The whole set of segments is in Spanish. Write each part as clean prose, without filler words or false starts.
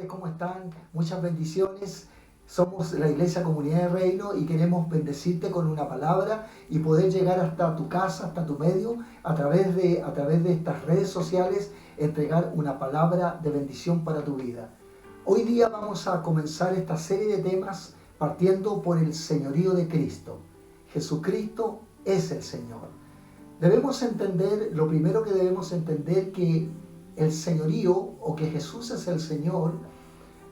tardes, ¿cómo están? Muchas bendiciones. Somos la Iglesia Comunidad de Reino y queremos bendecirte con una palabra y poder llegar hasta tu casa, hasta tu medio, a través de estas redes sociales, entregar una palabra de bendición para tu vida. Hoy día vamos a comenzar esta serie de temas partiendo por el señorío de Cristo. Jesucristo es el Señor. Lo primero que debemos entender que el señorío o que Jesús es el Señor,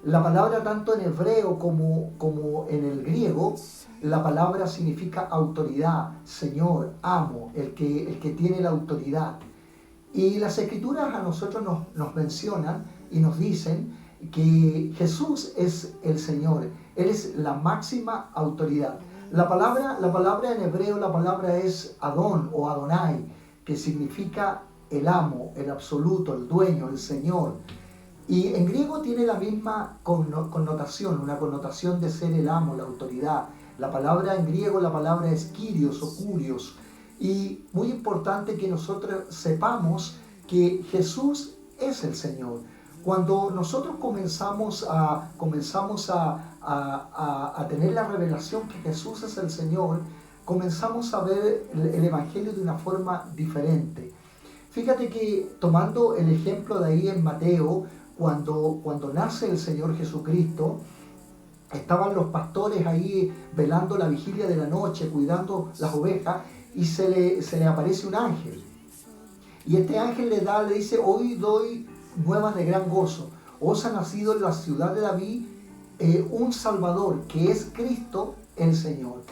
la palabra tanto en hebreo como en el griego, la palabra significa autoridad, Señor, amo, el que tiene la autoridad. Y las Escrituras a nosotros nos mencionan y nos dicen que Jesús es el Señor, Él es la máxima autoridad. La palabra en hebreo, la palabra es Adón o Adonai, que significa el amo, el absoluto, el dueño, el Señor. Y en griego tiene la misma connotación, una connotación de ser el amo, la autoridad. La palabra en griego, la palabra es kyrios o kurios. Y muy importante que nosotros sepamos que Jesús es el Señor. Cuando nosotros comenzamos a tener la revelación que Jesús es el Señor, comenzamos a ver el Evangelio de una forma diferente. Fíjate que tomando el ejemplo de ahí en Mateo, cuando nace el Señor Jesucristo, estaban los pastores ahí velando la vigilia de la noche, cuidando las ovejas, y se le aparece un ángel. Y este ángel le dice, hoy doy nuevas de gran gozo. Os ha nacido en la ciudad de David un Salvador, que es Cristo el Señor.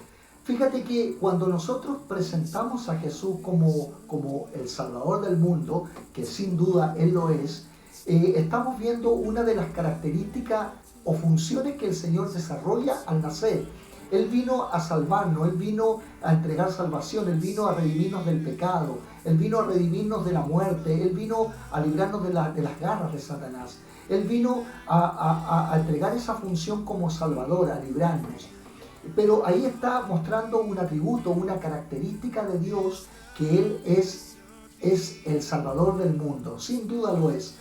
Fíjate que cuando nosotros presentamos a Jesús como el Salvador del mundo, que sin duda Él lo es, estamos viendo una de las características o funciones que el Señor desarrolla al nacer. Él vino a salvarnos, Él vino a entregar salvación, Él vino a redimirnos del pecado, Él vino a redimirnos de la muerte, Él vino a librarnos de las garras de Satanás. Él vino a entregar esa función como Salvador, a librarnos. Pero ahí está mostrando un atributo, una característica de Dios, que Él es el Salvador del mundo, sin duda lo es.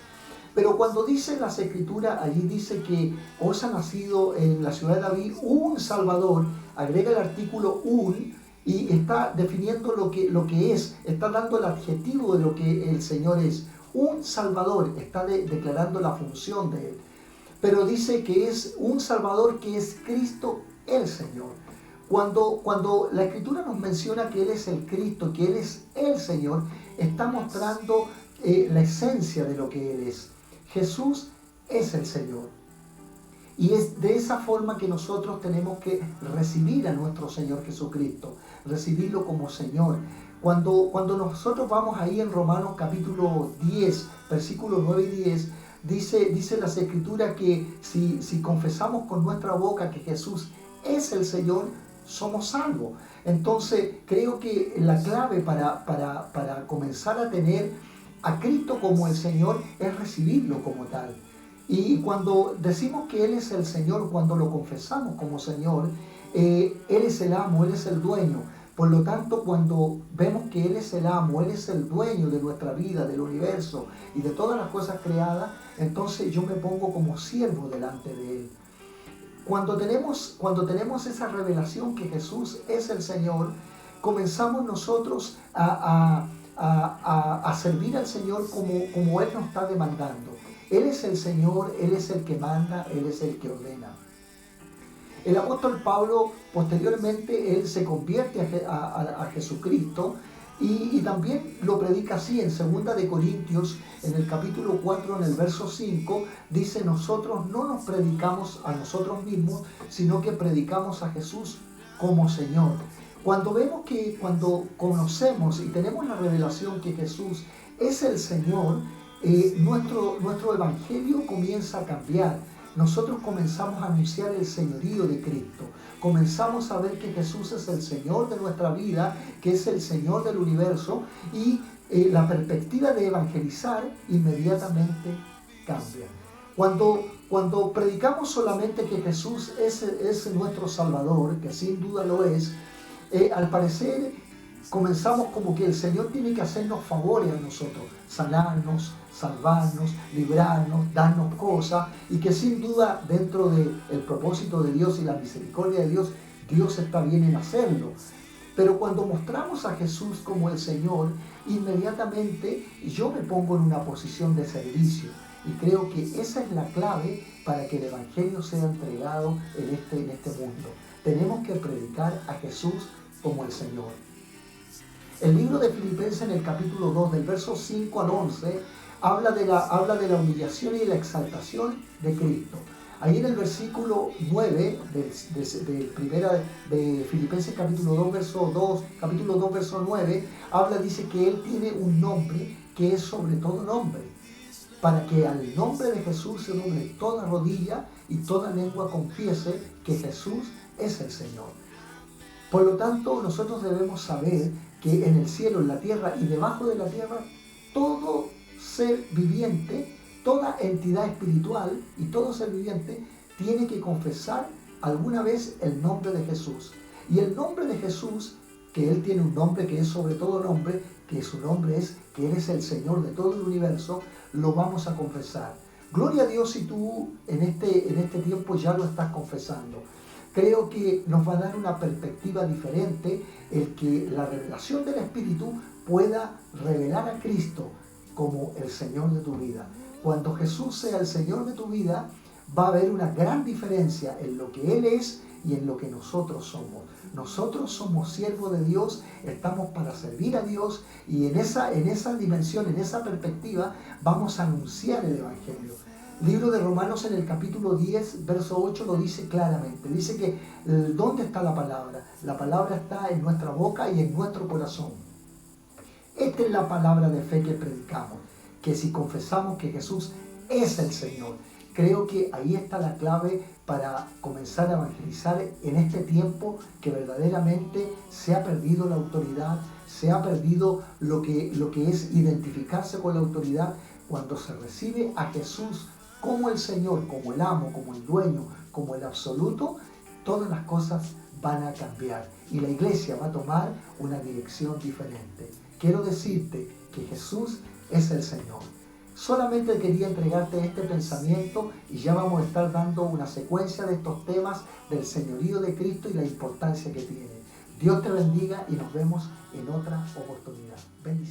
Pero cuando dice las Escrituras, allí dice que os ha nacido en la ciudad de David un Salvador, agrega el artículo un y está definiendo lo que es, está dando el adjetivo de lo que el Señor es. Un Salvador, está declarando la función de Él. Pero dice que es un Salvador que es Cristo el Señor. Cuando la Escritura nos menciona que Él es el Cristo, que Él es el Señor, está mostrando la esencia de lo que Él es. Jesús es el Señor. Y es de esa forma que nosotros tenemos que recibir a nuestro Señor Jesucristo, recibirlo como Señor. Cuando nosotros vamos ahí en Romanos capítulo 10, versículos 9 y 10, dice las Escrituras que si confesamos con nuestra boca que Jesús es el Señor, somos salvos. Entonces creo que la clave para comenzar a tener a Cristo como el Señor es recibirlo como tal. Y cuando decimos que Él es el Señor, cuando lo confesamos como Señor, Él es el amo, Él es el dueño. Por lo tanto, cuando vemos que Él es el amo, Él es el dueño de nuestra vida, del universo y de todas las cosas creadas, entonces yo me pongo como siervo delante de Él. Cuando tenemos esa revelación que Jesús es el Señor, comenzamos nosotros a servir al Señor como Él nos está demandando. Él es el Señor, Él es el que manda, Él es el que ordena. El apóstol Pablo, posteriormente, él se convierte a Jesucristo y también lo predica así en 2 de Corintios, en el capítulo 4, en el verso 5, dice, nosotros no nos predicamos a nosotros mismos, sino que predicamos a Jesús como Señor. Cuando conocemos y tenemos la revelación que Jesús es el Señor, nuestro evangelio comienza a cambiar. Nosotros comenzamos a anunciar el señorío de Cristo. Comenzamos a ver que Jesús es el Señor de nuestra vida, que es el Señor del universo, y la perspectiva de evangelizar inmediatamente cambia. Cuando predicamos solamente que Jesús es nuestro Salvador, que sin duda lo es, al parecer comenzamos como que el Señor tiene que hacernos favores a nosotros, sanarnos, salvarnos, librarnos, darnos cosas, y que sin duda dentro del propósito de Dios y la misericordia de Dios, Dios está bien en hacerlo. Pero cuando mostramos a Jesús como el Señor, inmediatamente yo me pongo en una posición de servicio. Y creo que esa es la clave para que el Evangelio sea entregado en este mundo. Tenemos que predicar a Jesús como el Señor. El libro de Filipenses, en el capítulo 2, del verso 5 al 11, habla de la humillación y de la exaltación de Cristo. Ahí en el versículo 9 de Filipenses capítulo 2, verso 9, dice que Él tiene un nombre que es sobre todo nombre, para que al nombre de Jesús se doble toda rodilla y toda lengua confiese que Jesús es el Señor. Por lo tanto, nosotros debemos saber que en el cielo, en la tierra y debajo de la tierra, todo ser viviente, toda entidad espiritual y todo ser viviente tiene que confesar alguna vez el nombre de Jesús. Y el nombre de Jesús, que Él tiene un nombre que es sobre todo nombre, que su nombre es que Él es el Señor de todo el universo, lo vamos a confesar. Gloria a Dios si tú en este tiempo ya lo estás confesando. Creo que nos va a dar una perspectiva diferente el que la revelación del Espíritu pueda revelar a Cristo como el Señor de tu vida. Cuando Jesús sea el Señor de tu vida, va a haber una gran diferencia en lo que Él es y en lo que nosotros somos. Nosotros somos siervos de Dios, estamos para servir a Dios, y en esa dimensión, en esa perspectiva, vamos a anunciar el Evangelio. El libro de Romanos, en el capítulo 10, verso 8, lo dice claramente. Dice que ¿dónde está la palabra? La palabra está en nuestra boca y en nuestro corazón. Esta es la palabra de fe que predicamos, que si confesamos que Jesús es el Señor, creo que ahí está la clave para comenzar a evangelizar en este tiempo que verdaderamente se ha perdido la autoridad, se ha perdido lo que es identificarse con la autoridad. Cuando se recibe a Jesús como el Señor, como el amo, como el dueño, como el absoluto, todas las cosas van a cambiar y la iglesia va a tomar una dirección diferente. Quiero decirte que Jesús es el Señor. Solamente quería entregarte este pensamiento y ya vamos a estar dando una secuencia de estos temas del señorío de Cristo y la importancia que tiene. Dios te bendiga y nos vemos en otra oportunidad. Bendiciones.